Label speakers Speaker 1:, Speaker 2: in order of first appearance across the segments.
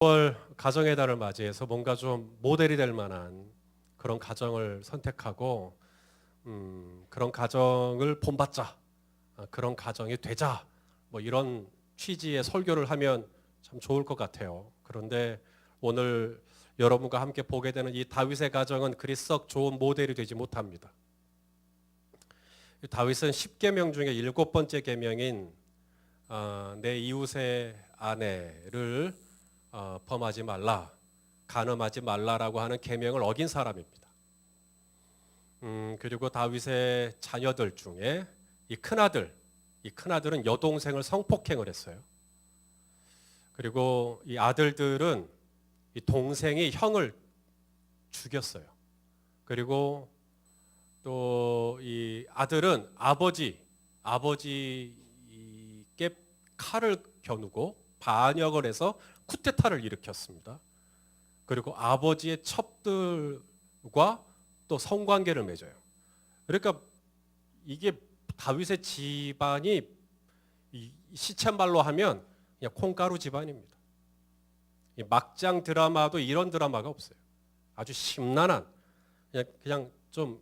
Speaker 1: 9월 가정의 달을 맞이해서 뭔가 좀 모델이 될 만한 그런 가정을 선택하고 그런 가정을 본받자, 그런 가정이 되자, 뭐 이런 취지의 설교를 하면 참 좋을 것 같아요. 그런데 오늘 여러분과 함께 보게 되는 이 다윗의 가정은 그리 썩 좋은 모델이 되지 못합니다. 다윗은 10계명 중에 7번째 계명인 내 이웃의 아내를 범하지 말라, 간음하지 말라라고 하는 계명을 어긴 사람입니다. 그리고 다윗의 자녀들 중에 이 큰아들은 여동생을 성폭행을 했어요. 그리고 이 아들들은 이 동생이 형을 죽였어요. 그리고 또 이 아들은 아버지께 칼을 겨누고 반역을 해서 쿠데타를 일으켰습니다. 그리고 아버지의 첩들과 또 성관계를 맺어요. 그러니까 이게 다윗의 집안이 시쳇말로 하면 그냥 콩가루 집안입니다. 막장 드라마도 이런 드라마가 없어요. 아주 심란한, 그냥 좀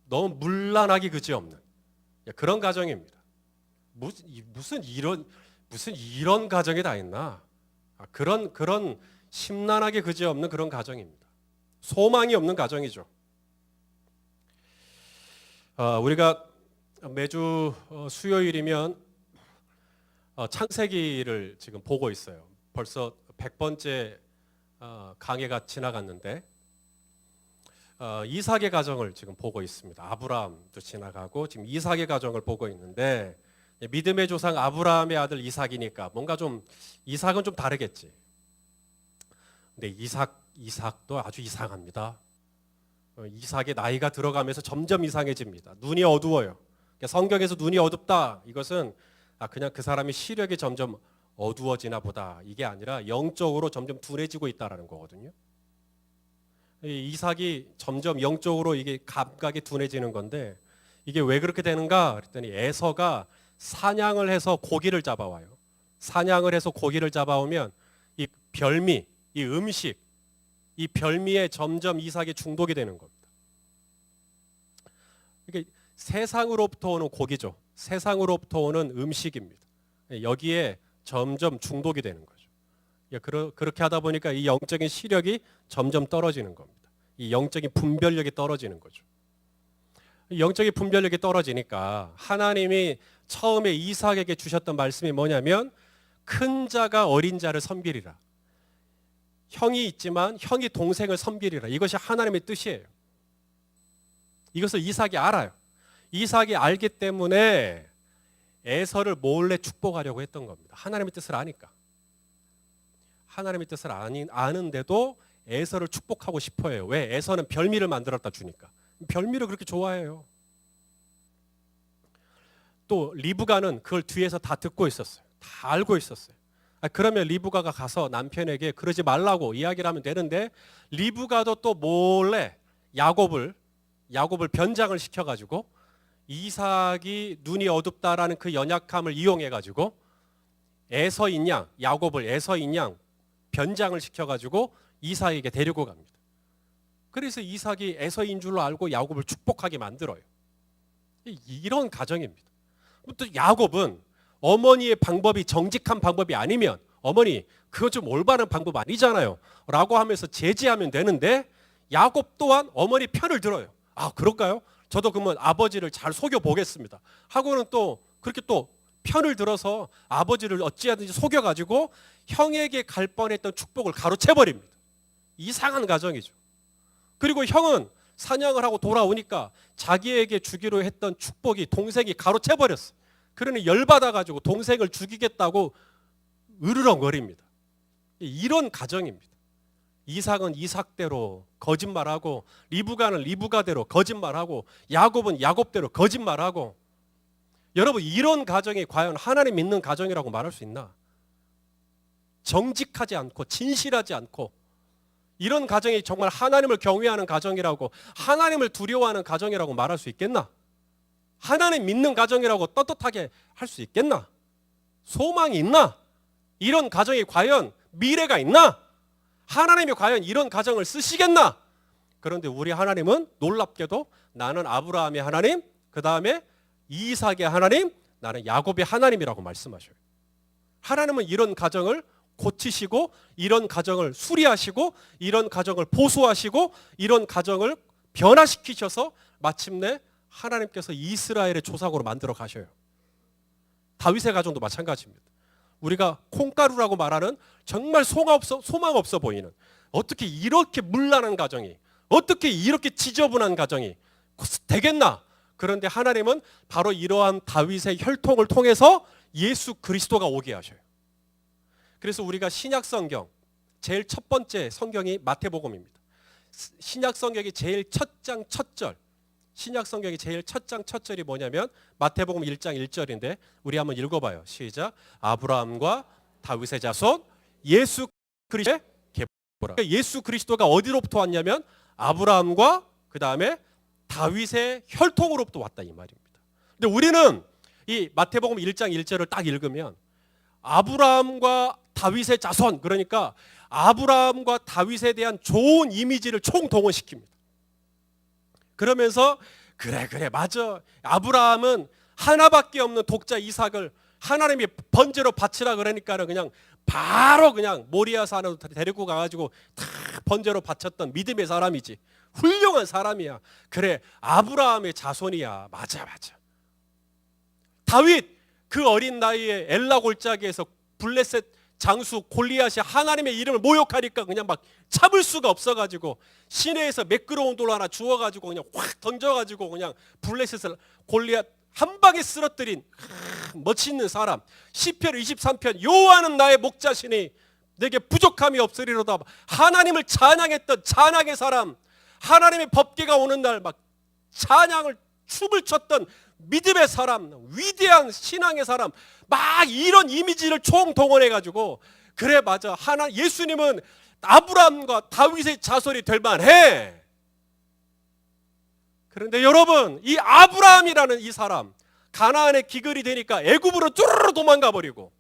Speaker 1: 너무 문란하기 그지없는 그런 가정입니다. 무슨 이런 가정이 다 있나? 그런 심란하게 그지없는 그런 가정입니다. 소망이 없는 가정이죠. 우리가 매주 수요일이면 창세기를 지금 보고 있어요. 벌써 100번째 강해가 지나갔는데 이삭의 가정을 지금 보고 있습니다. 아브라함도 지나가고 지금 이삭의 가정을 보고 있는데 믿음의 조상 아브라함의 아들 이삭이니까 뭔가 좀 이삭은 좀 다르겠지. 근데 이삭도 아주 이상합니다. 이삭의 나이가 들어가면서 점점 이상해집니다. 눈이 어두워요. 성경에서 눈이 어둡다, 이것은 그냥 그 사람의 시력이 점점 어두워지나 보다, 이게 아니라 영적으로 점점 둔해지고 있다라는 거거든요. 이삭이 점점 영적으로 이게 감각이 둔해지는 건데, 이게 왜 그렇게 되는가 그랬더니 에서가 사냥을 해서 고기를 잡아와요. 사냥을 해서 고기를 잡아오면 이 별미, 이 음식, 이 별미에 점점 이삭이 중독이 되는 겁니다. 이게 세상으로부터 오는 고기죠. 세상으로부터 오는 음식입니다. 여기에 점점 중독이 되는 거죠. 그렇게 하다 보니까 이 영적인 시력이 점점 떨어지는 겁니다. 이 영적인 분별력이 떨어지는 거죠. 영적인 분별력이 떨어지니까 하나님이 처음에 이삭에게 주셨던 말씀이 뭐냐면 큰 자가 어린 자를 섬기리라. 형이 있지만 형이 동생을 섬기리라. 이것이 하나님의 뜻이에요. 이것을 이삭이 알아요. 이삭이 알기 때문에 에서를 몰래 축복하려고 했던 겁니다. 하나님의 뜻을 아니까. 하나님의 뜻을 아는데도 에서를 축복하고 싶어 해요. 왜? 에서는 별미를 만들었다 주니까. 별미를 그렇게 좋아해요. 또 리브가는 그걸 뒤에서 다 듣고 있었어요. 다 알고 있었어요. 그러면 리브가가 가서 남편에게 그러지 말라고 이야기를 하면 되는데, 리브가도 또 몰래 야곱을 변장을 시켜가지고 이삭이 눈이 어둡다라는 그 연약함을 이용해가지고 에서인 양, 야곱을 에서인 양 변장을 시켜가지고 이삭에게 데리고 갑니다. 그래서 이삭이 에서인 줄로 알고 야곱을 축복하게 만들어요. 이런 가정입니다. 또 야곱은 어머니의 방법이 정직한 방법이 아니면, 어머니 그거 좀 올바른 방법 아니잖아요 라고 하면서 제지하면 되는데, 야곱 또한 어머니 편을 들어요. 그럴까요? 저도 그러면 아버지를 잘 속여보겠습니다 하고는 또 그렇게 또 편을 들어서 아버지를 어찌하든지 속여가지고 형에게 갈 뻔했던 축복을 가로채버립니다. 이상한 가정이죠. 그리고 형은 사냥을 하고 돌아오니까 자기에게 주기로 했던 축복이 동생이 가로채버렸어요. 그러니 열받아가지고 동생을 죽이겠다고 으르렁거립니다. 이런 가정입니다. 이삭은 이삭대로 거짓말하고, 리브가는 리브가대로 거짓말하고, 야곱은 야곱대로 거짓말하고. 여러분, 이런 가정이 과연 하나님 믿는 가정이라고 말할 수 있나? 정직하지 않고 진실하지 않고, 이런 가정이 정말 하나님을 경외하는 가정이라고, 하나님을 두려워하는 가정이라고 말할 수 있겠나? 하나님 믿는 가정이라고 떳떳하게 할 수 있겠나? 소망이 있나? 이런 가정이 과연 미래가 있나? 하나님이 과연 이런 가정을 쓰시겠나? 그런데 우리 하나님은 놀랍게도 나는 아브라함의 하나님, 그 다음에 이삭의 하나님, 나는 야곱의 하나님이라고 말씀하셔요. 하나님은 이런 가정을 고치시고, 이런 가정을 수리하시고, 이런 가정을 보수하시고, 이런 가정을 변화시키셔서 마침내 하나님께서 이스라엘의 조상으로 만들어 가셔요. 다윗의 가정도 마찬가지입니다. 우리가 콩가루라고 말하는 정말 소망 없어 보이는, 어떻게 이렇게 문란한 가정이, 어떻게 이렇게 지저분한 가정이 되겠나? 그런데 하나님은 바로 이러한 다윗의 혈통을 통해서 예수 그리스도가 오게 하셔요. 그래서 우리가 신약 성경 제일 첫 번째 성경이 마태복음입니다. 신약 성경이 제일 첫 장 첫 절, 신약 성경이 제일 첫 장 첫 절이 뭐냐면 마태복음 1장 1절인데 우리 한번 읽어봐요. 시작. 아브라함과 다윗의 자손 예수 그리스도의 계보라. 예수 그리스도가 어디로부터 왔냐면 아브라함과 그 다음에 다윗의 혈통으로부터 왔다 이 말입니다. 근데 우리는 이 마태복음 1장 1절을 딱 읽으면 아브라함과 다윗의 자손, 그러니까 아브라함과 다윗에 대한 좋은 이미지를 총동원시킵니다. 그러면서 그래 맞아, 아브라함은 하나밖에 없는 독자 이삭을 하나님이 번제로 바치라 그러니까는 그냥 바로 그냥 모리아 산으로 데리고 가가지고 다 번제로 바쳤던 믿음의 사람이지, 훌륭한 사람이야. 그래 아브라함의 자손이야. 맞아. 다윗 그 어린 나이에 엘라 골짜기에서 블레셋 장수 골리앗이 하나님의 이름을 모욕하니까 그냥 막 참을 수가 없어가지고 시내에서 매끄러운 돌 하나 주워가지고 그냥 확 던져가지고 그냥 블레셋을 골리앗 한 방에 쓰러뜨린 멋있는 사람. 시편 23편 여호와는 나의 목자시니 내게 부족함이 없으리로다. 하나님을 찬양했던 찬양의 사람, 하나님의 법궤가 오는 날 막 찬양을 춤을 췄던 믿음의 사람, 위대한 신앙의 사람, 막 이런 이미지를 총동원해가지고 그래 맞아, 예수님은 아브라함과 다윗의 자손이 될 만해. 그런데 여러분, 이 아브라함이라는 이 사람 가나안에 기근이 되니까 애굽으로 쭈르르 도망가 버리고,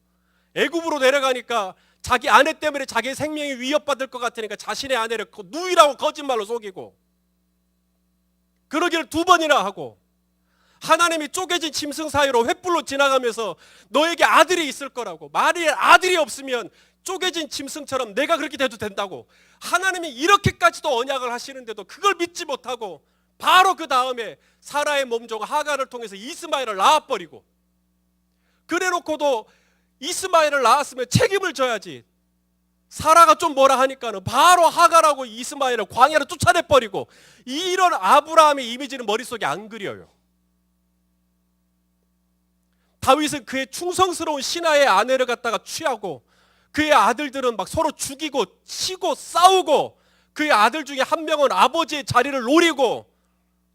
Speaker 1: 애굽으로 내려가니까 자기 아내 때문에 자기 생명이 위협받을 것 같으니까 자신의 아내를 누이라고 거짓말로 속이고, 그러기를 2번이나 하고, 하나님이 쪼개진 짐승 사이로 횃불로 지나가면서 너에게 아들이 있을 거라고, 만일 아들이 없으면 쪼개진 짐승처럼 내가 그렇게 돼도 된다고 하나님이 이렇게까지도 언약을 하시는데도 그걸 믿지 못하고 바로 그 다음에 사라의 몸종 하갈을 통해서 이스마엘을 낳아버리고, 그래놓고도 이스마엘을 낳았으면 책임을 져야지. 사라가 좀 뭐라 하니까는 바로 하갈하고 이스마엘을 광야로 쫓아내버리고, 이런 아브라함의 이미지는 머릿속에 안 그려요. 다윗은 그의 충성스러운 신하의 아내를 갖다가 취하고, 그의 아들들은 막 서로 죽이고 치고 싸우고, 그의 아들 중에 한 명은 아버지의 자리를 노리고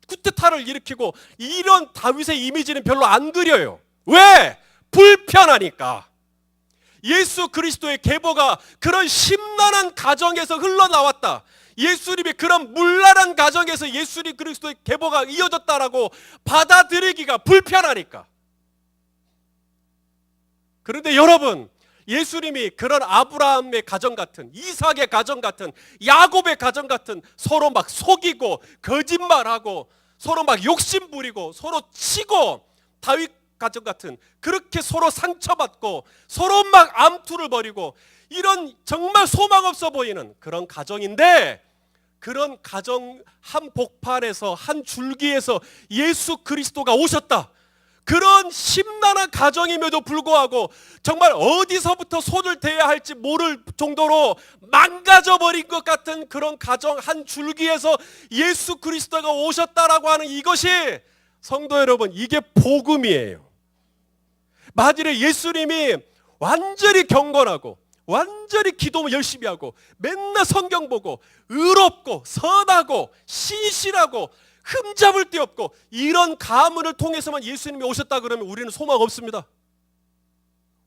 Speaker 1: 쿠데타를 일으키고, 이런 다윗의 이미지는 별로 안 그려요. 왜? 불편하니까. 예수 그리스도의 계보가 그런 심란한 가정에서 흘러나왔다, 예수님이 그런 물란한 가정에서 예수 그리스도의 계보가 이어졌다라고 받아들이기가 불편하니까. 그런데 여러분, 예수님이 그런 아브라함의 가정 같은, 이삭의 가정 같은, 야곱의 가정 같은, 서로 막 속이고 거짓말하고 서로 막 욕심 부리고 서로 치고, 다윗 가정 같은 그렇게 서로 상처받고 서로 막 암투를 벌이고, 이런 정말 소망 없어 보이는 그런 가정인데, 그런 가정 한 복판에서 한 줄기에서 예수 그리스도가 오셨다. 그런 심란한 가정임에도 불구하고 정말 어디서부터 손을 대야 할지 모를 정도로 망가져버린 것 같은 그런 가정 한 줄기에서 예수 그리스도가 오셨다라고 하는 이것이, 성도 여러분, 이게 복음이에요. 만일에 예수님이 완전히 경건하고 완전히 기도 열심히 하고 맨날 성경 보고 의롭고 선하고 신실하고 흠잡을 데 없고 이런 가문을 통해서만 예수님이 오셨다 그러면 우리는 소망 없습니다.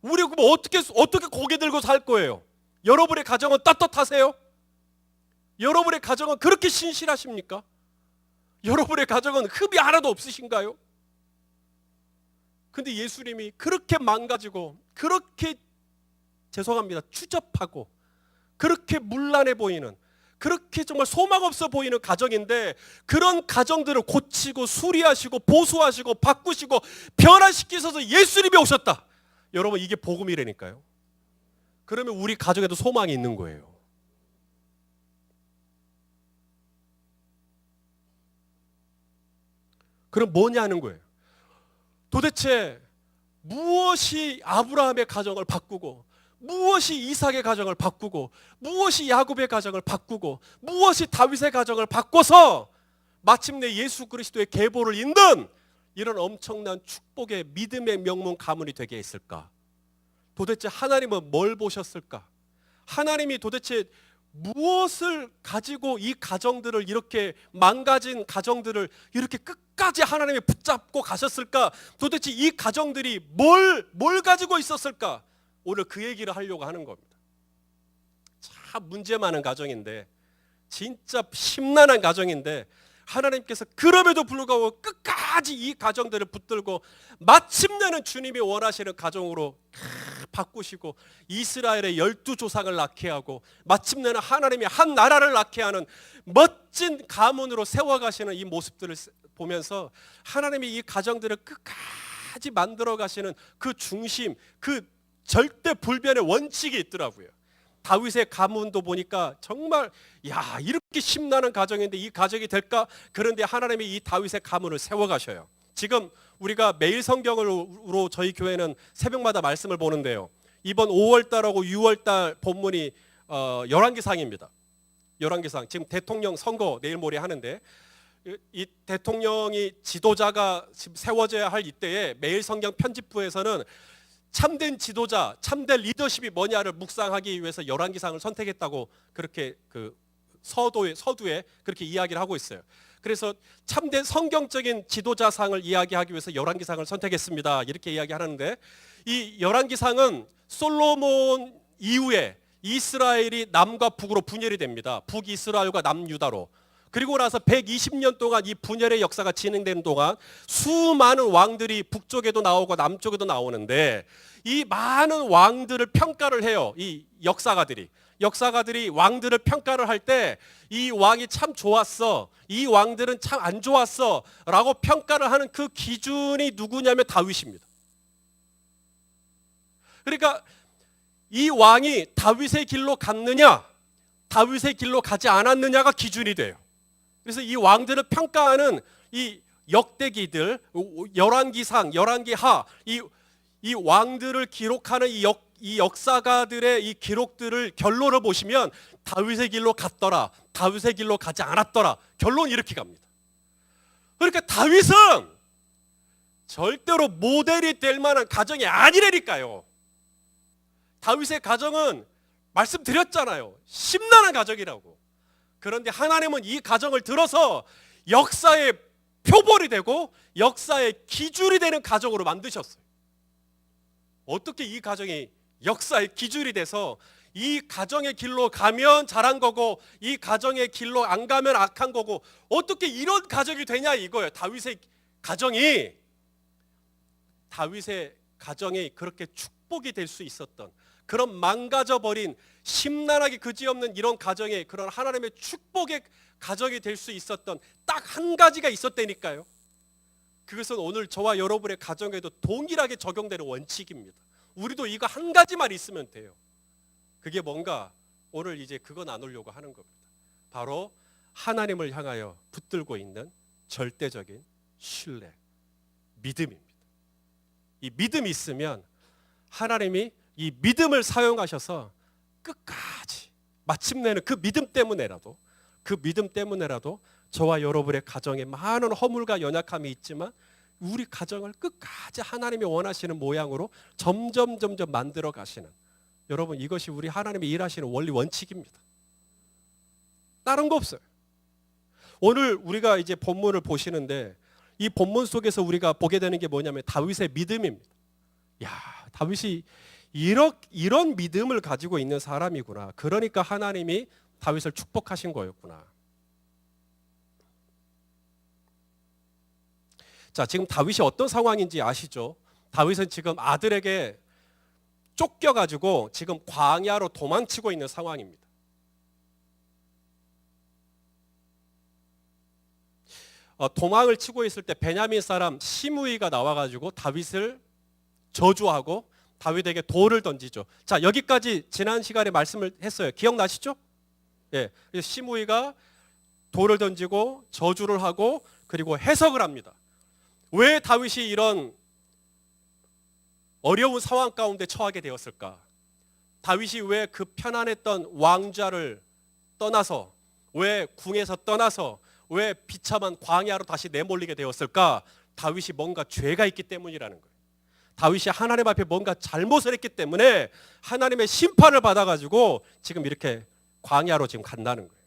Speaker 1: 우리 뭐 어떻게 고개 들고 살 거예요? 여러분의 가정은 떳떳하세요? 여러분의 가정은 그렇게 신실하십니까? 여러분의 가정은 흠이 하나도 없으신가요? 근데 예수님이 그렇게 망가지고 그렇게 죄송합니다 추접하고 그렇게 문란해 보이는, 그렇게 정말 소망 없어 보이는 가정인데 그런 가정들을 고치고 수리하시고 보수하시고 바꾸시고 변화시키셔서 예수님이 오셨다. 여러분, 이게 복음이라니까요. 그러면 우리 가정에도 소망이 있는 거예요. 그럼 뭐냐는 거예요. 도대체 무엇이 아브라함의 가정을 바꾸고, 무엇이 이삭의 가정을 바꾸고, 무엇이 야곱의 가정을 바꾸고, 무엇이 다윗의 가정을 바꿔서 마침내 예수 그리스도의 계보를 잇는 이런 엄청난 축복의 믿음의 명문 가문이 되게 했을까? 도대체 하나님은 뭘 보셨을까? 하나님이 도대체 무엇을 가지고 이 가정들을, 이렇게 망가진 가정들을 이렇게 끝까지 하나님이 붙잡고 가셨을까? 도대체 이 가정들이 뭘 가지고 있었을까? 오늘 그 얘기를 하려고 하는 겁니다. 참 문제 많은 가정인데, 진짜 심란한 가정인데, 하나님께서 그럼에도 불구하고 끝까지 이 가정들을 붙들고 마침내는 주님이 원하시는 가정으로 바꾸시고 이스라엘의 12조상을 낳게 하고 마침내는 하나님이 한 나라를 낳게 하는 멋진 가문으로 세워가시는 이 모습들을 보면서 하나님이 이 가정들을 끝까지 만들어 가시는 그 중심, 그 절대 불변의 원칙이 있더라고요. 다윗의 가문도 보니까 정말 이렇게 심란한 가정인데 이 가정이 될까? 그런데 하나님이 이 다윗의 가문을 세워가셔요. 지금 우리가 매일 성경으로 저희 교회는 새벽마다 말씀을 보는데요, 이번 5월달하고 6월달 본문이 열왕기상입니다. 열왕기상. 지금 대통령 선거 내일 모레 하는데 이 대통령이 지도자가 지금 세워져야 할 이때에 매일 성경 편집부에서는 참된 지도자, 참된 리더십이 뭐냐를 묵상하기 위해서 열왕기상을 선택했다고 그렇게 그 서두에 그렇게 이야기를 하고 있어요. 그래서 참된 성경적인 지도자상을 이야기하기 위해서 열왕기상을 선택했습니다. 이렇게 이야기하는데, 이 열왕기상은 솔로몬 이후에 이스라엘이 남과 북으로 분열이 됩니다. 북이스라엘과 남유다로. 그리고 나서 120년 동안 이 분열의 역사가 진행되는 동안 수많은 왕들이 북쪽에도 나오고 남쪽에도 나오는데, 이 많은 왕들을 평가를 해요. 이 역사가들이 왕들을 평가를 할 때 이 왕이 참 좋았어, 이 왕들은 참 안 좋았어 라고 평가를 하는 그 기준이 누구냐면 다윗입니다. 그러니까 이 왕이 다윗의 길로 갔느냐, 다윗의 길로 가지 않았느냐가 기준이 돼요. 그래서 이 왕들을 평가하는 이 역대기들, 열왕기상, 열왕기하, 이 왕들을 기록하는 이 역사가들의 이 기록들을 결론을 보시면 다윗의 길로 갔더라, 다윗의 길로 가지 않았더라, 결론 이렇게 갑니다. 그러니까 다윗은 절대로 모델이 될 만한 가정이 아니라니까요. 다윗의 가정은 말씀드렸잖아요, 심란한 가정이라고. 그런데 하나님은 이 가정을 들어서 역사의 표본이 되고 역사의 기준이 되는 가정으로 만드셨어요. 어떻게 이 가정이 역사의 기준이 돼서 이 가정의 길로 가면 잘한 거고 이 가정의 길로 안 가면 악한 거고 어떻게 이런 가정이 되냐 이거예요. 다윗의 가정이 그렇게 축복이 될 수 있었던, 그런 망가져버린 심란하게 그지없는 이런 가정에 그런 하나님의 축복의 가정이 될 수 있었던 딱 한 가지가 있었다니까요. 그것은 오늘 저와 여러분의 가정에도 동일하게 적용되는 원칙입니다. 우리도 이거 한 가지만 있으면 돼요. 그게 뭔가 오늘 이제 그거 나누려고 하는 겁니다. 바로 하나님을 향하여 붙들고 있는 절대적인 신뢰, 믿음입니다. 이 믿음이 있으면 하나님이 이 믿음을 사용하셔서 끝까지 마침내는 그 믿음 때문에라도 저와 여러분의 가정에 많은 허물과 연약함이 있지만 우리 가정을 끝까지 하나님이 원하시는 모양으로 점점 만들어 가시는, 여러분 이것이 우리 하나님이 일하시는 원리 원칙입니다. 다른 거 없어요. 오늘 우리가 이제 본문을 보시는데 이 본문 속에서 우리가 보게 되는 게 뭐냐면 다윗의 믿음입니다. 다윗이 이런 믿음을 가지고 있는 사람이구나. 그러니까 하나님이 다윗을 축복하신 거였구나. 자, 지금 다윗이 어떤 상황인지 아시죠? 다윗은 지금 아들에게 쫓겨가지고 지금 광야로 도망치고 있는 상황입니다. 도망을 치고 있을 때 베냐민 사람 시므이가 나와가지고 다윗을 저주하고 다윗에게 돌을 던지죠. 자, 여기까지 지난 시간에 말씀을 했어요. 기억나시죠? 예, 시므이가 돌을 던지고 저주를 하고 그리고 해석을 합니다. 왜 다윗이 이런 어려운 상황 가운데 처하게 되었을까? 다윗이 왜 그 편안했던 왕좌를 떠나서, 왜 궁에서 떠나서, 왜 비참한 광야로 다시 내몰리게 되었을까? 다윗이 뭔가 죄가 있기 때문이라는 거예요. 다윗이 하나님 앞에 뭔가 잘못을 했기 때문에 하나님의 심판을 받아가지고 지금 이렇게 광야로 지금 간다는 거예요.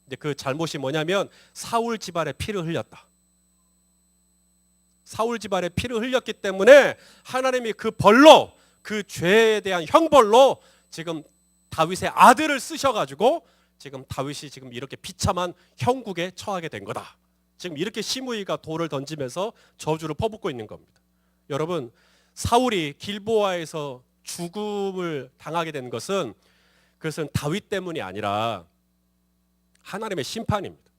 Speaker 1: 근데 그 잘못이 뭐냐면 사울 집안의 피를 흘렸다. 사울 집안의 피를 흘렸기 때문에 하나님이 그 벌로, 그 죄에 대한 형벌로 지금 다윗의 아들을 쓰셔가지고 지금 다윗이 지금 이렇게 비참한 형국에 처하게 된 거다. 지금 이렇게 시므이가 돌을 던지면서 저주를 퍼붓고 있는 겁니다. 여러분, 사울이 길보아에서 죽음을 당하게 된 것은 그것은 다윗 때문이 아니라 하나님의 심판입니다.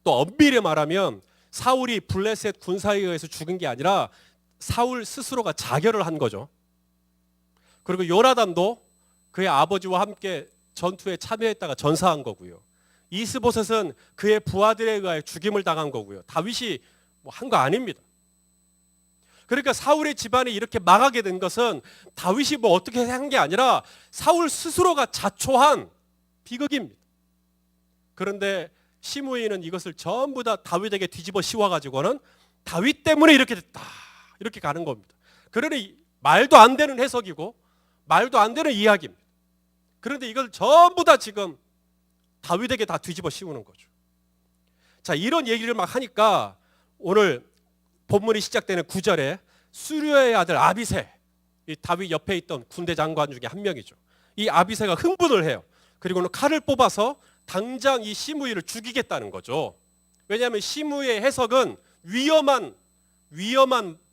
Speaker 1: 또 엄밀히 말하면 사울이 블레셋 군사에 의해서 죽은 게 아니라 사울 스스로가 자결을 한 거죠. 그리고 요나단도 그의 아버지와 함께 전투에 참여했다가 전사한 거고요. 이스보셋은 그의 부하들에 의하여 죽임을 당한 거고요. 다윗이 한 거 아닙니다. 그러니까 사울의 집안이 이렇게 망하게 된 것은 다윗이 어떻게 한 게 아니라 사울 스스로가 자초한 비극입니다. 그런데 시므이는 이것을 전부 다 다윗에게 뒤집어 씌워가지고는 다윗 때문에 이렇게 됐다, 이렇게 가는 겁니다. 그러니 말도 안 되는 해석이고 말도 안 되는 이야기입니다. 그런데 이걸 전부 다 지금 다윗에게 다 뒤집어 씌우는 거죠. 자, 이런 얘기를 막 하니까 오늘 본문이 시작되는 9절에 수르야의 아들 아비새, 이 다윗 옆에 있던 군대 장관 중에 한 명이죠. 이 아비새가 흥분을 해요. 그리고는 칼을 뽑아서 당장 이 시므이를 죽이겠다는 거죠. 왜냐하면 시므이의 해석은 위험한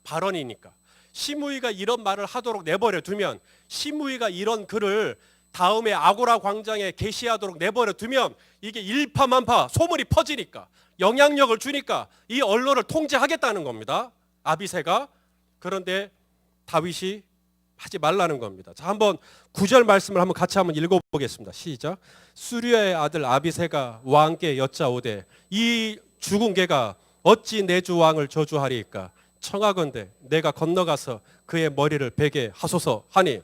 Speaker 1: 발언이니까. 시므이가 이런 말을 하도록 내버려 두면, 시므이가 이런 글을 다음에 아고라 광장에 게시하도록 내버려 두면 이게 일파만파 소문이 퍼지니까, 영향력을 주니까 이 언론을 통제하겠다는 겁니다, 아비새가. 그런데 다윗이 하지 말라는 겁니다. 자, 한번 9절 말씀을 한번 같이 한번 읽어보겠습니다. 시작. 수르야의 아들 아비새가 왕께 여짜오되 이 죽은 개가 어찌 내 주 왕을 저주하리이까? 청하건대 내가 건너가서 그의 머리를 베게 하소서 하니,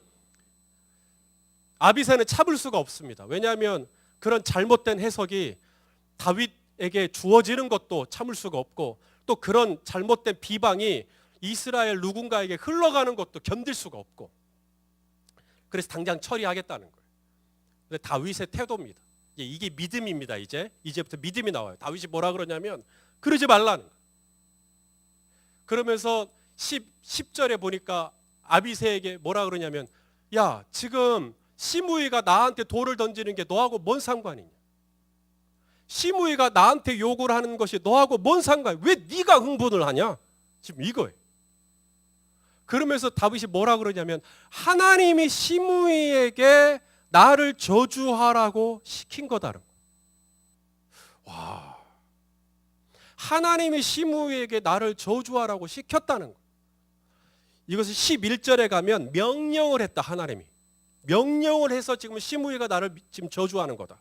Speaker 1: 아비새는 참을 수가 없습니다. 왜냐하면 그런 잘못된 해석이 다윗에게 주어지는 것도 참을 수가 없고, 또 그런 잘못된 비방이 이스라엘 누군가에게 흘러가는 것도 견딜 수가 없고, 그래서 당장 처리하겠다는 거예요. 근데 다윗의 태도입니다. 이게 믿음입니다. 이제부터 믿음이 나와요. 다윗이 뭐라 그러냐면 그러지 말라는 거예요. 그러면서 10절에 보니까 아비새에게 뭐라 그러냐면, 야, 지금 시므이가 나한테 돌을 던지는 게 너하고 뭔 상관이냐? 시므이가 나한테 욕을 하는 것이 너하고 뭔 상관이야? 왜 네가 흥분을 하냐? 지금 이거예요. 그러면서 다윗이 뭐라 그러냐면 하나님이 시므이에게 나를 저주하라고 시킨 거다라고. 와, 하나님이 시므이에게 나를 저주하라고 시켰다는 거. 이것을 11절에 가면 명령을 했다. 하나님이 명령을 해서 지금 시므이가 나를 지금 저주하는 거다.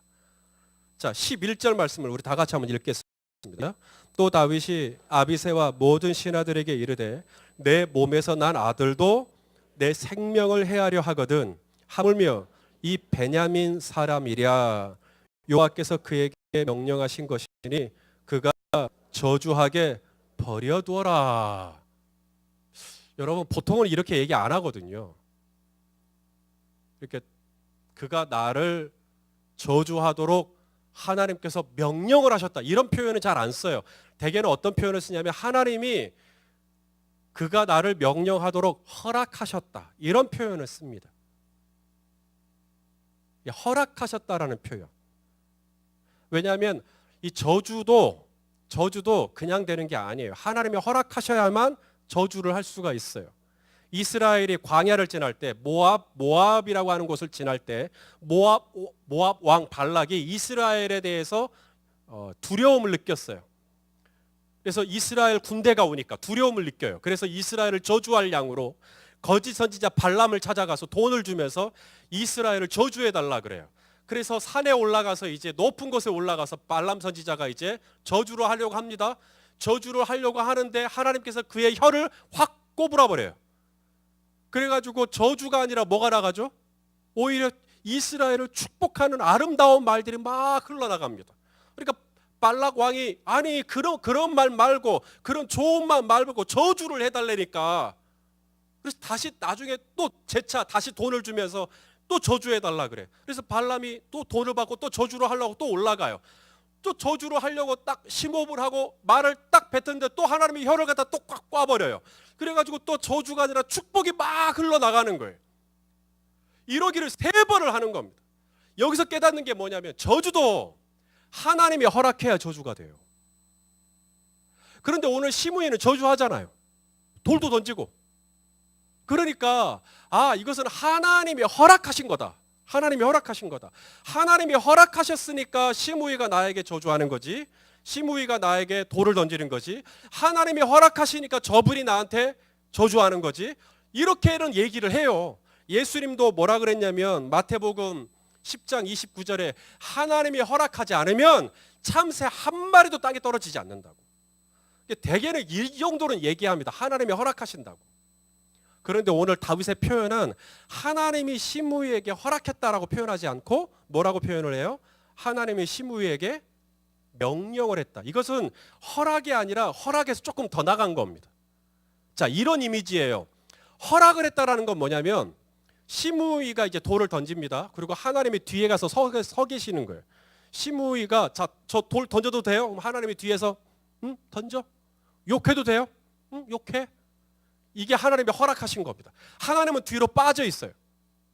Speaker 1: 자, 11절 말씀을 우리 다 같이 한번 읽겠습니다. 또 다윗이 아비새와 모든 신하들에게 이르되 내 몸에서 난 아들도 내 생명을 해하려 하거든 하물며 이 베냐민 사람이랴 여호와께서 그에게 명령하신 것이니 그가 저주하게 버려두어라. 여러분, 보통은 이렇게 얘기 안 하거든요. 이렇게 그가 나를 저주하도록 하나님께서 명령을 하셨다, 이런 표현은 잘 안 써요. 대개는 어떤 표현을 쓰냐면 하나님이 그가 나를 명령하도록 허락하셨다, 이런 표현을 씁니다. 허락하셨다라는 표현. 왜냐하면 이 저주도 그냥 되는 게 아니에요. 하나님이 허락하셔야만 저주를 할 수가 있어요. 이스라엘이 광야를 지날 때 모압이라고 하는 곳을 지날 때 모압 왕 발락이 이스라엘에 대해서 두려움을 느꼈어요. 그래서 이스라엘 군대가 오니까 두려움을 느껴요. 그래서 이스라엘을 저주할 양으로 거짓 선지자 발람을 찾아가서 돈을 주면서 이스라엘을 저주해달라 그래요. 그래서 산에 올라가서 이제 높은 곳에 올라가서 발람 선지자가 이제 저주를 하려고 합니다. 저주를 하려고 하는데 하나님께서 그의 혀를 확 꼬부라 버려요. 그래가지고 저주가 아니라 뭐가 나가죠? 오히려 이스라엘을 축복하는 아름다운 말들이 막 흘러나갑니다. 그러니까 발락 왕이 아니 그런 말 말고 그런 좋은 말 말고 저주를 해달라니까. 그래서 다시 나중에 또 재차 다시 돈을 주면서 또 저주해달라 그래. 그래서 발람이 또 돈을 받고 또 저주를 하려고 또 올라가요. 또 저주를 하려고 딱 심호흡을 하고 말을 딱 뱉었는데 또 하나님이 혀를 갖다 또 꽉 꽈버려요. 그래가지고 또 저주가 아니라 축복이 막 흘러나가는 거예요. 이러기를 3번을 하는 겁니다. 여기서 깨닫는 게 뭐냐면 저주도 하나님이 허락해야 저주가 돼요. 그런데 오늘 시므이는 저주하잖아요. 돌도 던지고. 그러니까 이것은 하나님이 허락하신 거다. 하나님이 허락하신 거다. 하나님이 허락하셨으니까 시므이가 나에게 저주하는 거지. 시므이가 나에게 돌을 던지는 거지. 하나님이 허락하시니까 저분이 나한테 저주하는 거지. 이렇게는 얘기를 해요. 예수님도 뭐라 그랬냐면 마태복음 10장 29절에 하나님이 허락하지 않으면 참새 한 마리도 땅에 떨어지지 않는다고. 대개는 이 정도는 얘기합니다. 하나님이 허락하신다고. 그런데 오늘 다윗의 표현은 하나님이 시므이에게 허락했다라고 표현하지 않고 뭐라고 표현을 해요? 하나님이 시므이에게 명령을 했다. 이것은 허락이 아니라 허락에서 조금 더 나간 겁니다. 자, 이런 이미지예요. 허락을 했다라는 건 뭐냐면 시므이가 이제 돌을 던집니다. 그리고 하나님이 뒤에 가서 서 계시는 거예요. 시므이가 자, 저 돌 던져도 돼요? 그럼 하나님이 뒤에서 던져. 욕해도 돼요? 욕해. 이게 하나님이 허락하신 겁니다. 하나님은 뒤로 빠져 있어요.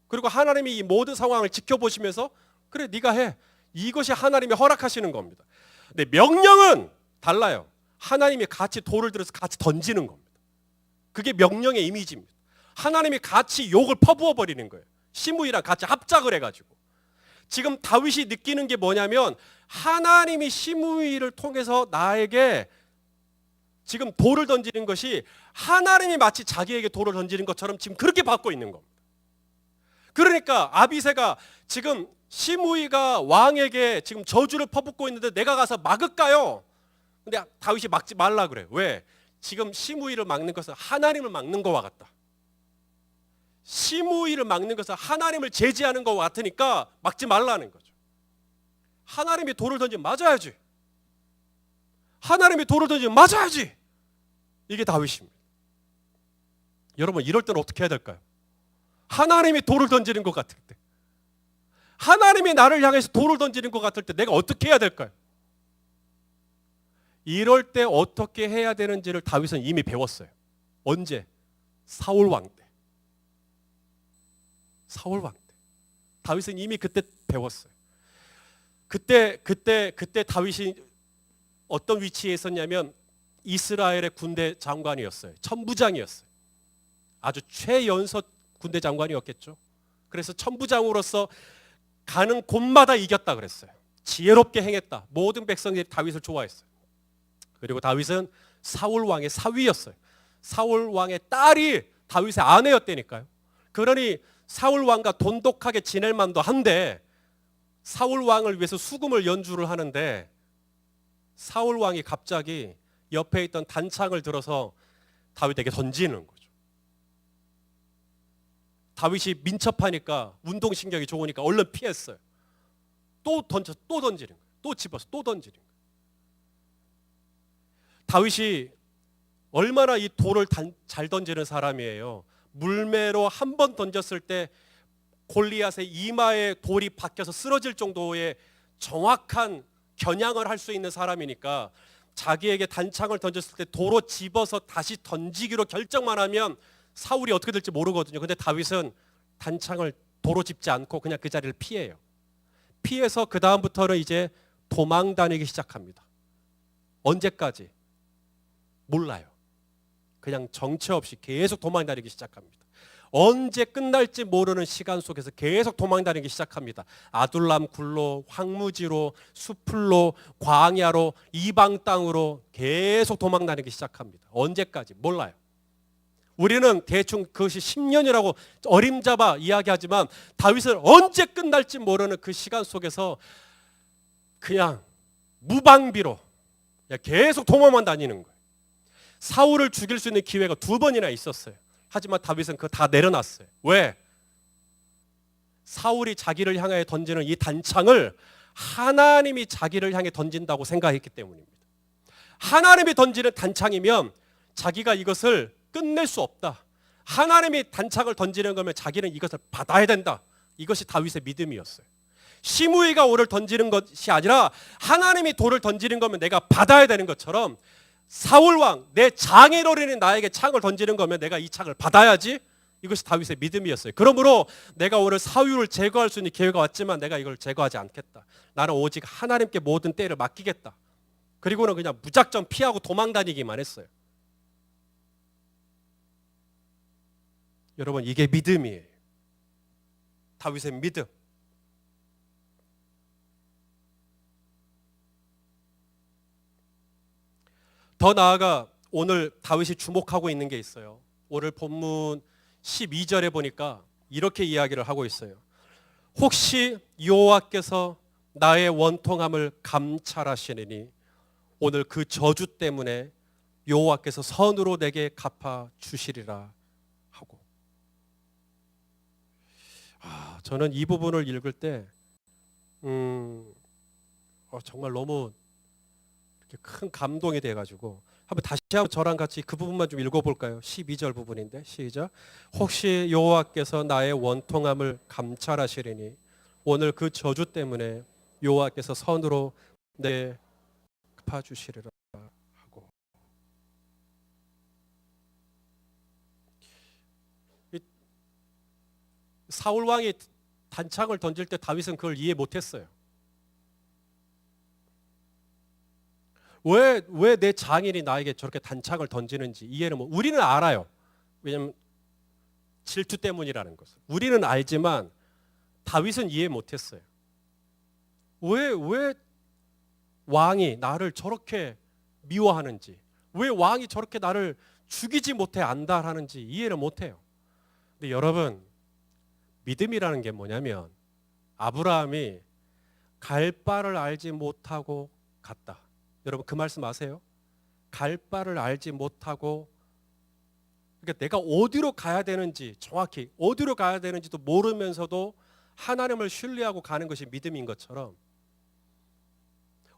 Speaker 1: 그리고 하나님이 이 모든 상황을 지켜보시면서 그래 네가 해. 이것이 하나님이 허락하시는 겁니다. 근데 명령은 달라요. 하나님이 같이 돌을 들어서 같이 던지는 겁니다. 그게 명령의 이미지입니다. 하나님이 같이 욕을 퍼부어 버리는 거예요. 시므이랑 같이 합작을 해가지고. 지금 다윗이 느끼는 게 뭐냐면 하나님이 시므이를 통해서 나에게 지금 돌을 던지는 것이 하나님이 마치 자기에게 돌을 던지는 것처럼 지금 그렇게 받고 있는 겁니다. 그러니까 아비새가 지금 시므이가 왕에게 지금 저주를 퍼붓고 있는데 내가 가서 막을까요? 근데 다윗이 막지 말라 그래요. 왜? 지금 시므이를 막는 것은 하나님을 막는 것과 같다. 시므이를 막는 것은 하나님을 제지하는 것과 같으니까 막지 말라는 거죠. 하나님이 돌을 던지면 맞아야지. 하나님이 돌을 던지면 맞아야지. 이게 다윗입니다. 여러분 이럴 때는 어떻게 해야 될까요? 하나님이 돌을 던지는 것 같을 때, 하나님이 나를 향해서 돌을 던지는 것 같을 때 내가 어떻게 해야 될까요? 이럴 때 어떻게 해야 되는지를 다윗은 이미 배웠어요. 언제? 사울 왕 때. 사울 왕 때. 다윗은 이미 그때 배웠어요. 그때 다윗이 어떤 위치에 있었냐면 이스라엘의 군대 장관이었어요. 천부장이었어요. 아주 최연소 군대 장관이었겠죠. 그래서 천부장으로서 가는 곳마다 이겼다 그랬어요. 지혜롭게 행했다. 모든 백성들이 다윗을 좋아했어요. 그리고 다윗은 사울 왕의 사위였어요. 사울 왕의 딸이 다윗의 아내였다니까요. 그러니 사울 왕과 돈독하게 지낼 만도 한데 사울 왕을 위해서 수금을 연주를 하는데 사울 왕이 갑자기 옆에 있던 단창을 들어서 다윗에게 던지는 거죠. 다윗이 민첩하니까 운동신경이 좋으니까 얼른 피했어요. 또 던지는 거예요. 또 집어서 또 던지는 거예요. 다윗이 얼마나 이 돌을 잘 던지는 사람이에요. 물매로 한 번 던졌을 때 골리앗의 이마에 돌이 박혀서 쓰러질 정도의 정확한 겨냥을 할 수 있는 사람이니까 자기에게 단창을 던졌을 때 도로 집어서 다시 던지기로 결정만 하면 사울이 어떻게 될지 모르거든요. 근데 다윗은 단창을 도로 집지 않고 그냥 그 자리를 피해요. 피해서 그 다음부터는 이제 도망 다니기 시작합니다. 언제까지? 몰라요. 그냥 정처 없이 계속 도망 다니기 시작합니다. 언제 끝날지 모르는 시간 속에서 계속 도망다니기 시작합니다. 아둘람 굴로, 황무지로, 수풀로, 광야로, 이방 땅으로 계속 도망다니기 시작합니다. 언제까지? 몰라요. 우리는 대충 그것이 10년이라고 어림잡아 이야기하지만 다윗은 언제 끝날지 모르는 그 시간 속에서 그냥 무방비로 계속 도망만 다니는 거예요. 사울을 죽일 수 있는 기회가 2번이나 있었어요. 하지만 다윗은 그거 다 내려놨어요. 왜? 사울이 자기를 향해 던지는 이 단창을 하나님이 자기를 향해 던진다고 생각했기 때문입니다. 하나님이 던지는 단창이면 자기가 이것을 끝낼 수 없다. 하나님이 단창을 던지는 거면 자기는 이것을 받아야 된다. 이것이 다윗의 믿음이었어요. 시므이가 돌을 던지는 것이 아니라 하나님이 돌을 던지는 거면 내가 받아야 되는 것처럼 사울왕, 내 장인어른이 나에게 창을 던지는 거면 내가 이 창을 받아야지. 이것이 다윗의 믿음이었어요. 그러므로 내가 오늘 사울을 제거할 수 있는 기회가 왔지만 내가 이걸 제거하지 않겠다. 나는 오직 하나님께 모든 때를 맡기겠다. 그리고는 그냥 무작정 피하고 도망다니기만 했어요. 여러분, 이게 믿음이에요. 다윗의 믿음. 더 나아가 오늘 다윗이 주목하고 있는 게 있어요. 오늘 본문 12절에 보니까 이렇게 이야기를 하고 있어요. 혹시 여호와께서 나의 원통함을 감찰하시느니 오늘 그 저주 때문에 여호와께서 선으로 내게 갚아 주시리라 하고. 저는 이 부분을 읽을 때 정말 너무 이렇게 큰 감동이 돼가지고 한번 다시 한번 저랑 같이 그 부분만 좀 읽어볼까요? 12절 부분인데 시작. 혹시 여호와께서 나의 원통함을 감찰하시리니 오늘 그 저주 때문에 여호와께서 선으로 내게 갚아주시리라 하고. 사울 왕이 단창을 던질 때 다윗은 그걸 이해 못했어요. 왜 내 장인이 나에게 저렇게 단창을 던지는지 이해를 못. 우리는 알아요. 왜냐하면 질투 때문이라는 것을 우리는 알지만 다윗은 이해 못했어요. 왜 왕이 나를 저렇게 미워하는지, 왜 왕이 저렇게 나를 죽이지 못해 안달하는지 이해를 못해요. 근데 여러분, 믿음이라는 게 뭐냐면 아브라함이 갈 바를 알지 못하고 갔다. 여러분 그 말씀 아세요? 갈 바를 알지 못하고, 그러니까 내가 어디로 가야 되는지, 정확히 어디로 가야 되는지도 모르면서도 하나님을 신뢰하고 가는 것이 믿음인 것처럼,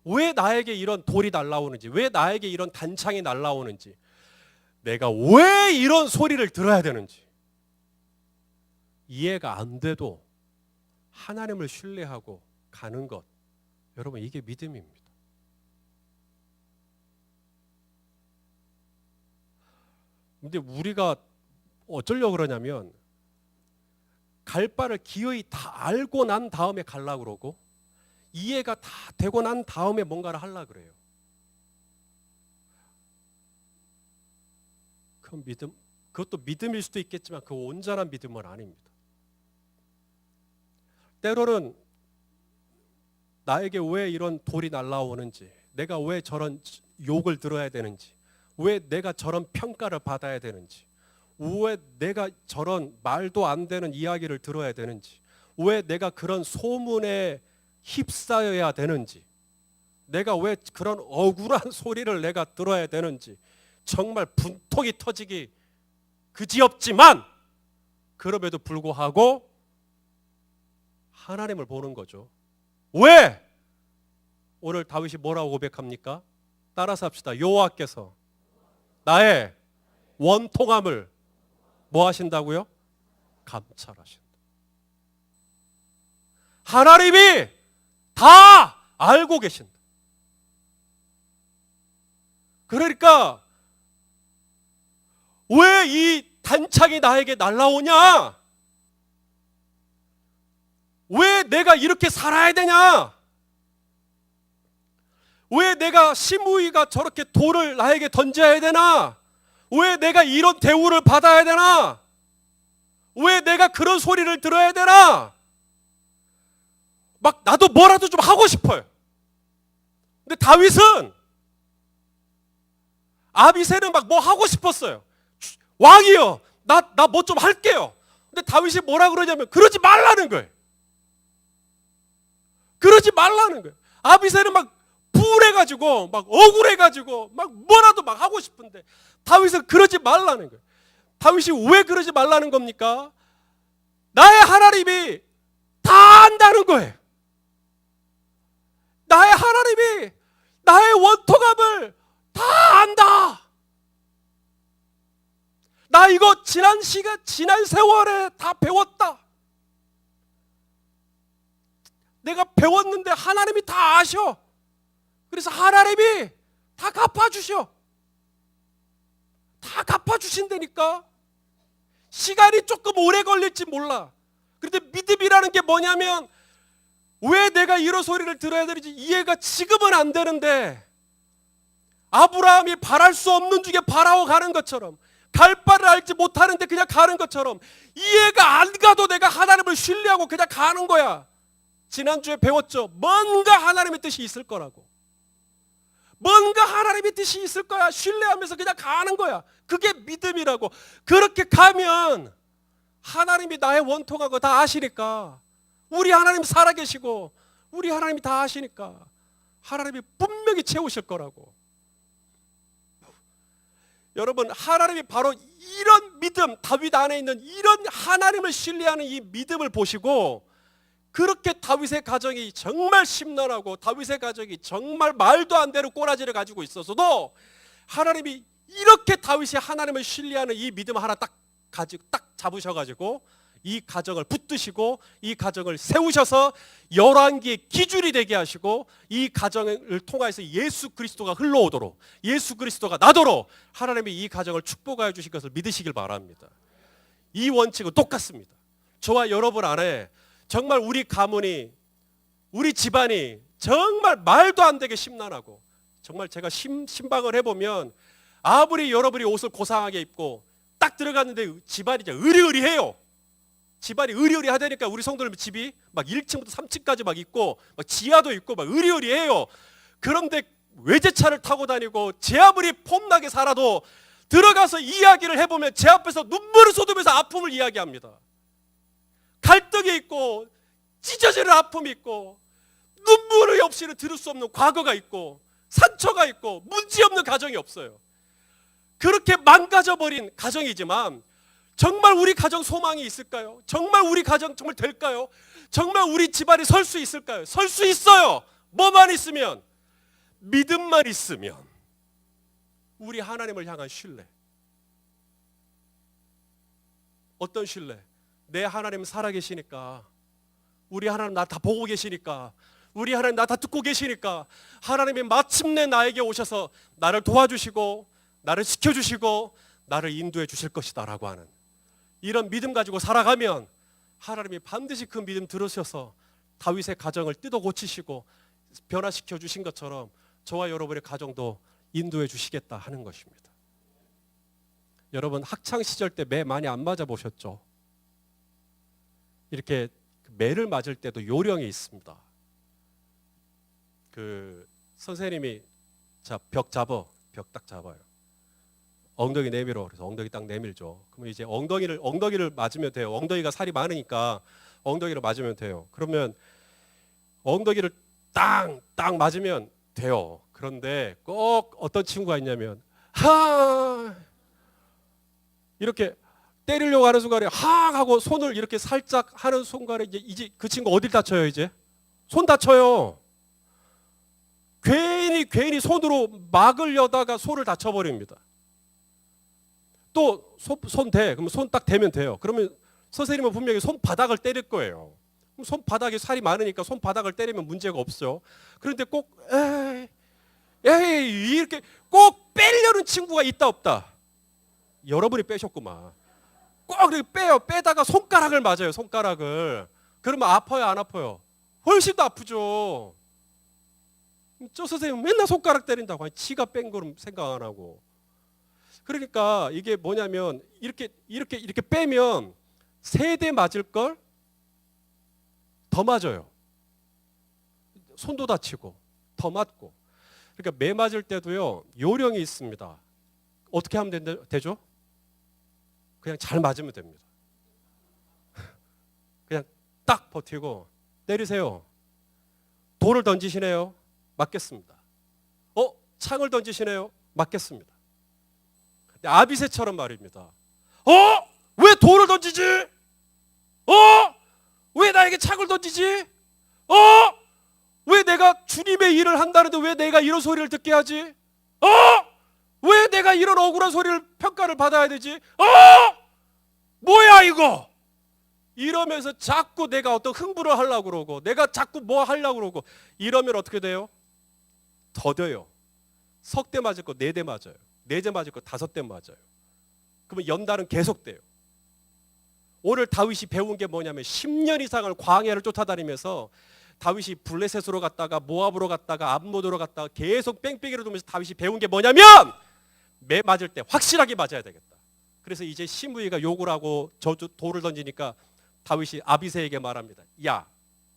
Speaker 1: 왜 나에게 이런 돌이 날라오는지, 왜 나에게 이런 단창이 날라오는지, 내가 왜 이런 소리를 들어야 되는지 이해가 안 돼도 하나님을 신뢰하고 가는 것, 여러분 이게 믿음입니다. 근데 우리가 어쩌려고 그러냐면 갈 바를 기어이 다 알고 난 다음에 가려고 그러고 이해가 다 되고 난 다음에 뭔가를 하려고 그래요. 그 믿음, 그것도 믿음일 수도 있겠지만 그 온전한 믿음은 아닙니다. 때로는 나에게 왜 이런 돌이 날라오는지, 내가 왜 저런 욕을 들어야 되는지, 왜 내가 저런 평가를 받아야 되는지, 왜 내가 저런 말도 안 되는 이야기를 들어야 되는지, 왜 내가 그런 소문에 휩싸여야 되는지, 내가 왜 그런 억울한 소리를 내가 들어야 되는지 정말 분통이 터지기 그지없지만 그럼에도 불구하고 하나님을 보는 거죠. 왜? 오늘 다윗이 뭐라고 고백합니까? 따라서 합시다. 여호와께서 나의 원통함을 뭐 하신다고요? 감찰하신다. 하나님이 다 알고 계신다. 그러니까 왜 이 단창이 나에게 날라오냐? 왜 내가 이렇게 살아야 되냐? 왜 내가 시므이가 저렇게 돌을 나에게 던져야 되나? 왜 내가 이런 대우를 받아야 되나? 왜 내가 그런 소리를 들어야 되나? 막 나도 뭐라도 좀 하고 싶어요. 근데 다윗은 아비새는 막 뭐 하고 싶었어요. 왕이요, 나 뭐 좀 할게요. 근데 다윗이 뭐라 그러냐면 그러지 말라는 거예요. 그러지 말라는 거예요. 아비새는 막 분해가지고 막 억울해가지고 막 뭐라도 막 하고 싶은데 다윗은 그러지 말라는 거예요. 다윗이 왜 그러지 말라는 겁니까? 나의 하나님이 다 안다는 거예요. 나의 하나님이 나의 원통함을 다 안다. 나 이거 지난 세월에 다 배웠다. 내가 배웠는데 하나님이 다 아셔. 그래서 하나님이 다 갚아주셔. 다 갚아주신다니까. 시간이 조금 오래 걸릴지 몰라. 그런데 믿음이라는 게 뭐냐면 왜 내가 이런 소리를 들어야 되는지 이해가 지금은 안 되는데 아브라함이 바랄 수 없는 중에 바라고 가는 것처럼 갈 바를 알지 못하는데 그냥 가는 것처럼 이해가 안 가도 내가 하나님을 신뢰하고 그냥 가는 거야. 지난주에 배웠죠. 뭔가 하나님의 뜻이 있을 거라고. 뭔가 하나님의 뜻이 있을 거야. 신뢰하면서 그냥 가는 거야. 그게 믿음이라고. 그렇게 가면 하나님이 나의 원통하고 다 아시니까, 우리 하나님 살아계시고 우리 하나님이 다 아시니까 하나님이 분명히 채우실 거라고. 여러분, 하나님이 바로 이런 믿음, 다윗 안에 있는 이런 하나님을 신뢰하는 이 믿음을 보시고, 그렇게 다윗의 가정이 정말 심란하고 다윗의 가정이 정말 말도 안 되는 꼬라지를 가지고 있어서도 하나님이 이렇게 다윗이 하나님을 신뢰하는 이 믿음 하나 딱 잡으셔가지고 이 가정을 붙드시고 이 가정을 세우셔서 열왕기의 기준이 되게 하시고 이 가정을 통해서 예수 그리스도가 흘러오도록, 예수 그리스도가 나도록 하나님이 이 가정을 축복하여 주신 것을 믿으시길 바랍니다. 이 원칙은 똑같습니다. 저와 여러분 안에 정말 우리 가문이, 우리 집안이 정말 말도 안 되게 심란하고, 정말 제가 신방을 해보면 아무리 여러분이 옷을 고상하게 입고 딱 들어갔는데 집안이 이제 으리으리해요. 집안이 으리으리하다니까 우리 성도들 집이 막 1층부터 3층까지 막 있고 막 지하도 있고 막 으리으리해요. 그런데 외제차를 타고 다니고 제 아무리 폼나게 살아도 들어가서 이야기를 해보면 제 앞에서 눈물을 쏟으면서 아픔을 이야기합니다. 갈등이 있고 찢어지는 아픔이 있고 눈물이 없이는 들을 수 없는 과거가 있고 상처가 있고 문제없는 가정이 없어요. 그렇게 망가져버린 가정이지만 정말 우리 가정 소망이 있을까요? 정말 우리 가정 정말 될까요? 정말 우리 집안이 설 수 있을까요? 설 수 있어요. 뭐만 있으면, 믿음만 있으면. 우리 하나님을 향한 신뢰. 어떤 신뢰? 내 하나님 살아계시니까, 우리 하나님 나 다 보고 계시니까, 우리 하나님 나 다 듣고 계시니까 하나님이 마침내 나에게 오셔서 나를 도와주시고 나를 지켜주시고 나를 인도해 주실 것이다 라고 하는 이런 믿음 가지고 살아가면 하나님이 반드시 그 믿음 들으셔서 다윗의 가정을 뜯어 고치시고 변화시켜 주신 것처럼 저와 여러분의 가정도 인도해 주시겠다 하는 것입니다. 여러분, 학창시절 때 매 많이 안 맞아 보셨죠? 이렇게 매를 맞을 때도 요령이 있습니다. 그 선생님이 자, 벽 딱 잡아요. 엉덩이 내밀어. 그래서 엉덩이 딱 내밀죠. 그러면 이제 엉덩이를 맞으면 돼요. 엉덩이가 살이 많으니까 엉덩이를 맞으면 돼요. 그러면 엉덩이를 땅 맞으면 돼요. 그런데 꼭 어떤 친구가 있냐면 이렇게 때리려고 하는 순간에 하고 손을 이렇게 살짝 하는 순간에 이제 그 친구 어딜 다쳐요? 이제 손 다쳐요. 괜히 손으로 막으려다가 손을 다쳐버립니다. 또 손 대. 그러면 손 딱 대면 돼요. 그러면 선생님은 분명히 손바닥을 때릴 거예요. 그럼 손바닥에 살이 많으니까 손바닥을 때리면 문제가 없어요. 그런데 꼭 에이 이렇게 꼭 빼려는 친구가 있다 없다? 여러분이 빼셨구만. 꼭 이렇게 빼요. 빼다가 손가락을 맞아요. 손가락을. 그러면 아파요, 안 아파요? 훨씬 더 아프죠. 저 선생님은 맨날 손가락 때린다고. 아니, 지가 뺀 거는 생각 안 하고. 그러니까 이게 뭐냐면 이렇게 빼면 세 대 맞을 걸 더 맞아요. 손도 다치고 더 맞고. 그러니까 매 맞을 때도요, 요령이 있습니다. 어떻게 하면 되죠? 그냥 잘 맞으면 됩니다. 그냥 딱 버티고 때리세요. 돌을 던지시네요. 맞겠습니다. 창을 던지시네요. 맞겠습니다. 아비새처럼 말입니다. 왜 돌을 던지지? 왜 나에게 창을 던지지? 왜 내가 주님의 일을 한다는데 왜 내가 이런 소리를 듣게 하지? 왜 내가 이런 억울한 소리를 평가를 받아야 되지? 뭐야 이거? 이러면서 자꾸 내가 어떤 흥분을 하려고 그러고 내가 자꾸 뭐 하려고 그러고 이러면 어떻게 돼요? 더뎌요. 석 대 맞을 거 4대 맞아요. 4대 맞을 거 5대 맞아요. 그러면 연달은 계속돼요. 오늘 다윗이 배운 게 뭐냐면 10년 이상을 광야를 쫓아다니면서 다윗이 블레셋으로 갔다가 모압으로 갔다가 암몬으로 갔다가 계속 뺑뺑이를 돌면서 다윗이 배운 게 뭐냐면 매 맞을 때 확실하게 맞아야 되겠다. 그래서 이제 시므이가 욕을 하고 저 돌을 던지니까 다윗이 아비새에게 말합니다. 야,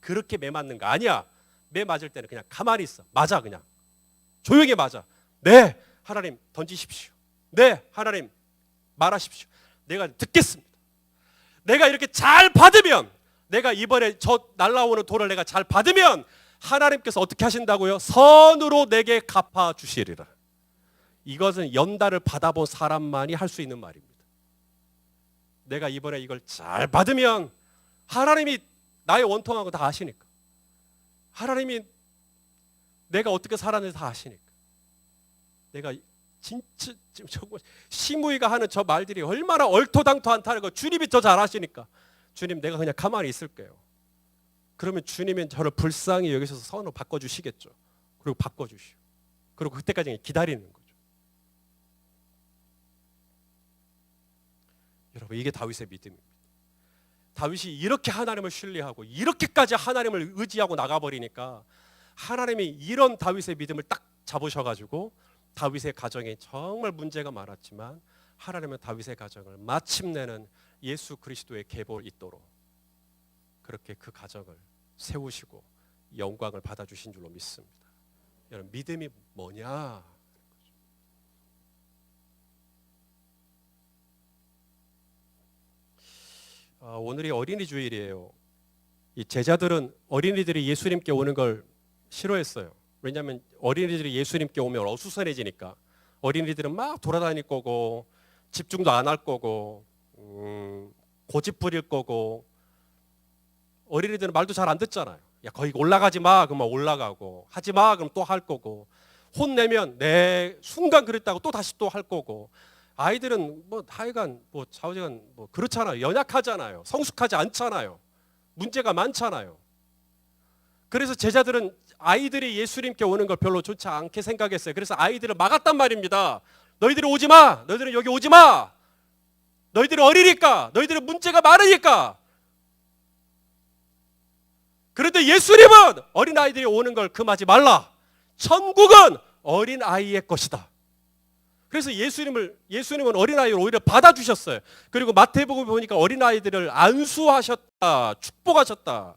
Speaker 1: 그렇게 매 맞는 거 아니야. 매 맞을 때는 그냥 가만히 있어. 맞아, 그냥 조용히 맞아. 네, 하나님 던지십시오. 네, 하나님 말하십시오. 내가 듣겠습니다. 내가 이렇게 잘 받으면, 내가 이번에 저 날라오는 돌을 내가 잘 받으면 하나님께서 어떻게 하신다고요? 선으로 내게 갚아 주시리라. 이것은 연달을 받아본 사람만이 할 수 있는 말입니다. 내가 이번에 이걸 잘 받으면 하나님이 나의 원통한 거 다 아시니까, 하나님이 내가 어떻게 살았는지 다 아시니까, 내가 진짜 시므이가 하는 저 말들이 얼마나 얼토당토않다는 거 주님이 더 잘 아시니까, 주님 내가 그냥 가만히 있을게요. 그러면 주님은 저를 불쌍히 여기셔서 선으로 바꿔주시겠죠. 그리고 바꿔주시오. 그리고 그때까지 기다리는 거죠. 여러분, 이게 다윗의 믿음입니다. 다윗이 이렇게 하나님을 신뢰하고 이렇게까지 하나님을 의지하고 나가버리니까 하나님이 이런 다윗의 믿음을 딱 잡으셔가지고 다윗의 가정에 정말 문제가 많았지만 하나님은 다윗의 가정을 마침내는 예수 그리스도의 계보를 잇도록 그렇게 그 가정을 세우시고 영광을 받아주신 줄로 믿습니다. 여러분, 믿음이 뭐냐? 오늘이 어린이 주일이에요. 이 제자들은 어린이들이 예수님께 오는 걸 싫어했어요. 왜냐하면 어린이들이 예수님께 오면 어수선해지니까. 어린이들은 막 돌아다닐 거고 집중도 안 할 거고 고집 부릴 거고, 어린이들은 말도 잘 안 듣잖아요. 야, 거기 올라가지 마 그러면 올라가고, 하지 마 그럼 또 할 거고, 혼내면 내 순간 그랬다고 또 다시 또 할 거고. 아이들은 뭐 하여간 뭐 좌우지간 뭐 그렇잖아요. 연약하잖아요. 성숙하지 않잖아요. 문제가 많잖아요. 그래서 제자들은 아이들이 예수님께 오는 걸 별로 좋지 않게 생각했어요. 그래서 아이들을 막았단 말입니다. 너희들이 오지 마. 너희들은 여기 오지 마. 너희들이 어리니까. 너희들은 문제가 많으니까. 그런데 예수님은 어린아이들이 오는 걸 금하지 말라. 천국은 어린아이의 것이다. 그래서 예수님은 어린아이를 오히려 받아주셨어요. 그리고 마태복음 보니까 어린아이들을 안수하셨다, 축복하셨다.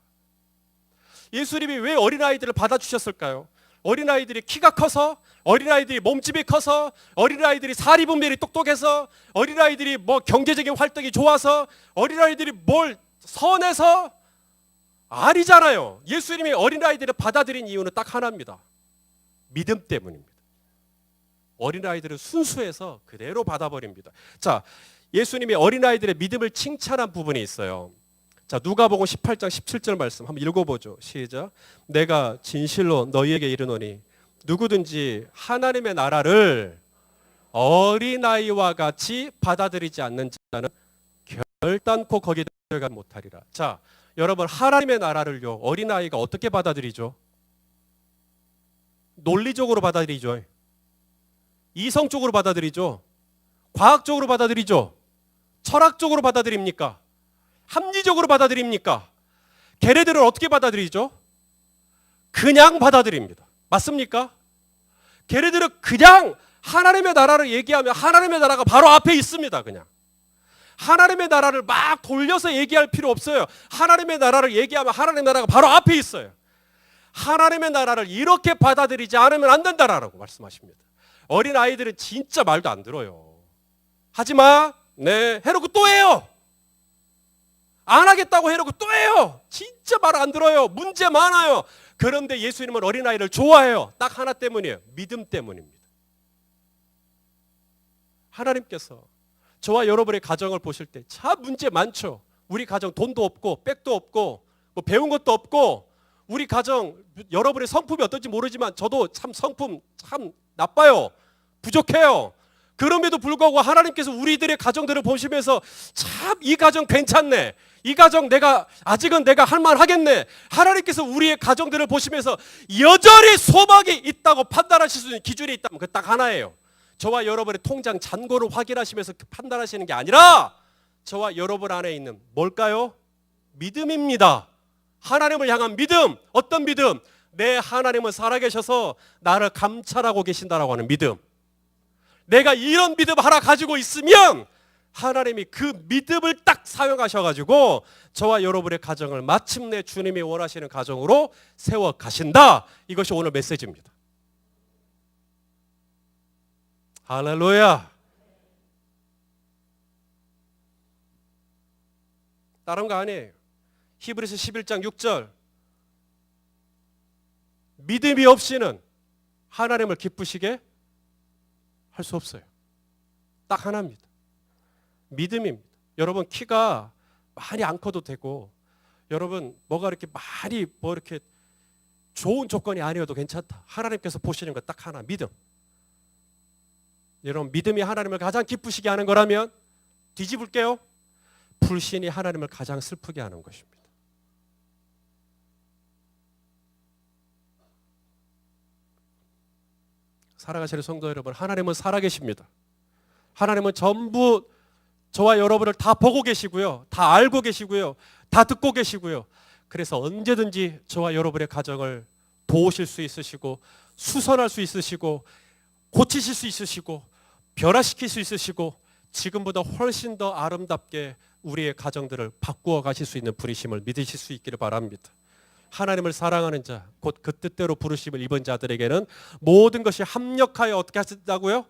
Speaker 1: 예수님이 왜 어린아이들을 받아주셨을까요? 어린아이들이 키가 커서, 어린아이들이 몸집이 커서, 어린아이들이 사리분별이 똑똑해서, 어린아이들이 뭐 경제적인 활동이 좋아서, 어린아이들이 뭘 선해서 아니잖아요. 예수님이 어린아이들을 받아들인 이유는 딱 하나입니다. 믿음 때문입니다. 어린아이들은 순수해서 그대로 받아버립니다. 자, 예수님이 어린아이들의 믿음을 칭찬한 부분이 있어요. 자, 누가복음 18장 17절 말씀 한번 읽어보죠. 시작. 내가 진실로 너희에게 이르노니 누구든지 하나님의 나라를 어린아이와 같이 받아들이지 않는 자는 결단코 거기에 들어가지 못하리라. 자, 여러분, 하나님의 나라를요, 어린아이가 어떻게 받아들이죠? 논리적으로 받아들이죠. 이성적으로 받아들이죠. 과학적으로 받아들이죠. 철학적으로 받아들입니까? 합리적으로 받아들입니까? 걔네들은 어떻게 받아들이죠? 그냥 받아들입니다. 맞습니까? 걔네들은 그냥 하나님의 나라를 얘기하면 하나님의 나라가 바로 앞에 있습니다. 그냥 하나님의 나라를 막 돌려서 얘기할 필요 없어요. 하나님의 나라를 얘기하면 하나님의 나라가 바로 앞에 있어요. 하나님의 나라를 이렇게 받아들이지 않으면 안 된다라고 말씀하십니다. 어린 아이들은 진짜 말도 안 들어요. 하지마, 네, 해놓고 또 해요. 안 하겠다고 해놓고 또 해요. 진짜 말 안 들어요. 문제 많아요. 그런데 예수님은 어린아이를 좋아해요. 딱 하나 때문이에요. 믿음 때문입니다. 하나님께서 저와 여러분의 가정을 보실 때 참 문제 많죠. 우리 가정 돈도 없고 백도 없고 뭐 배운 것도 없고, 우리 가정 여러분의 성품이 어떤지 모르지만 저도 참 성품 참 나빠요. 부족해요. 그럼에도 불구하고 하나님께서 우리들의 가정들을 보시면서 참 이 가정 괜찮네, 이 가정 아직은 내가 할만하겠네. 하나님께서 우리의 가정들을 보시면서 여전히 소망이 있다고 판단하실 수 있는 기준이 있다면 그 딱 하나예요. 저와 여러분의 통장 잔고를 확인하시면서 판단하시는 게 아니라 저와 여러분 안에 있는 뭘까요? 믿음입니다. 하나님을 향한 믿음. 어떤 믿음? 내 하나님은 살아계셔서 나를 감찰하고 계신다라고 하는 믿음. 내가 이런 믿음 하나 가지고 있으면 하나님이 그 믿음을 딱 사용하셔가지고 저와 여러분의 가정을 마침내 주님이 원하시는 가정으로 세워 가신다. 이것이 오늘 메시지입니다. 할렐루야. 다른 거 아니에요. 히브리서 11장 6절. 믿음이 없이는 하나님을 기쁘시게 할 수 없어요. 딱 하나입니다. 믿음입니다. 여러분 키가 많이 안 커도 되고, 여러분 뭐가 이렇게 많이 뭐 이렇게 좋은 조건이 아니어도 괜찮다. 하나님께서 보시는 거 딱 하나, 믿음. 여러분 믿음이 하나님을 가장 기쁘시게 하는 거라면 뒤집을게요. 불신이 하나님을 가장 슬프게 하는 것입니다. 살아가시는 성도 여러분, 하나님은 살아계십니다. 하나님은 전부 저와 여러분을 다 보고 계시고요, 다 알고 계시고요, 다 듣고 계시고요. 그래서 언제든지 저와 여러분의 가정을 도우실 수 있으시고, 수선할 수 있으시고, 고치실 수 있으시고, 변화시킬 수 있으시고, 지금보다 훨씬 더 아름답게 우리의 가정들을 바꾸어 가실 수 있는 분이심을 믿으실 수 있기를 바랍니다. 하나님을 사랑하는 자, 곧 그 뜻대로 부르심을 입은 자들에게는 모든 것이 합력하여 어떻게 하신다고요?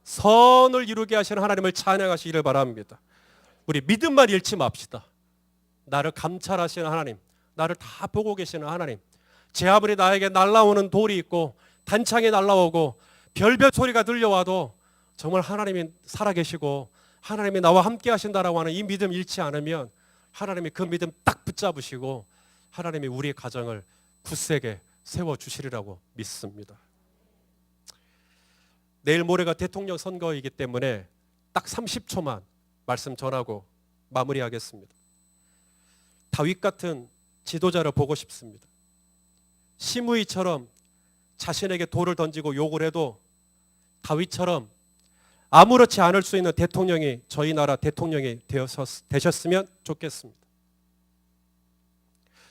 Speaker 1: 선을 이루게 하시는 하나님을 찬양하시기를 바랍니다. 우리 믿음만 잃지 맙시다. 나를 감찰하시는 하나님, 나를 다 보고 계시는 하나님, 제 아무리 나에게 날아오는 돌이 있고 단창이 날아오고 별별 소리가 들려와도 정말 하나님이 살아계시고 하나님이 나와 함께 하신다라고 하는 이 믿음 잃지 않으면 하나님이 그 믿음 딱 붙잡으시고 하나님이 우리의 가정을 굳세게 세워주시리라고 믿습니다. 내일 모레가 대통령 선거이기 때문에 딱 30초만 말씀 전하고 마무리하겠습니다. 다윗 같은 지도자를 보고 싶습니다. 시므이처럼 자신에게 돌을 던지고 욕을 해도 다윗처럼 아무렇지 않을 수 있는 대통령이 저희 나라 대통령이 되셨으면 좋겠습니다.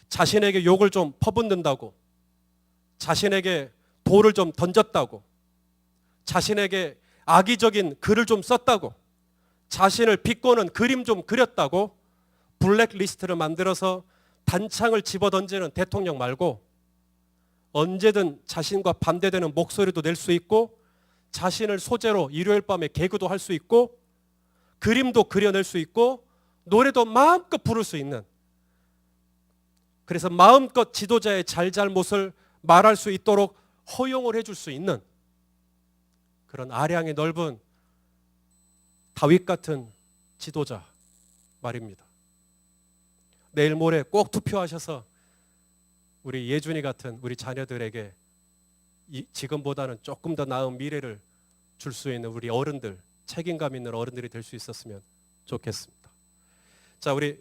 Speaker 1: 자신에게 욕을 좀 퍼붓는다고, 자신에게 돌을 좀 던졌다고, 자신에게 악의적인 글을 좀 썼다고, 자신을 비꼬는 그림 좀 그렸다고 블랙리스트를 만들어서 단창을 집어던지는 대통령 말고, 언제든 자신과 반대되는 목소리도 낼 수 있고, 자신을 소재로 일요일 밤에 개그도 할 수 있고, 그림도 그려낼 수 있고, 노래도 마음껏 부를 수 있는, 그래서 마음껏 지도자의 잘잘못을 말할 수 있도록 허용을 해줄 수 있는 그런 아량이 넓은 다윗 같은 지도자 말입니다. 내일 모레 꼭 투표하셔서 우리 예준이 같은 우리 자녀들에게 지금보다는 조금 더 나은 미래를 줄 수 있는 우리 어른들, 책임감 있는 어른들이 될 수 있었으면 좋겠습니다. 자, 우리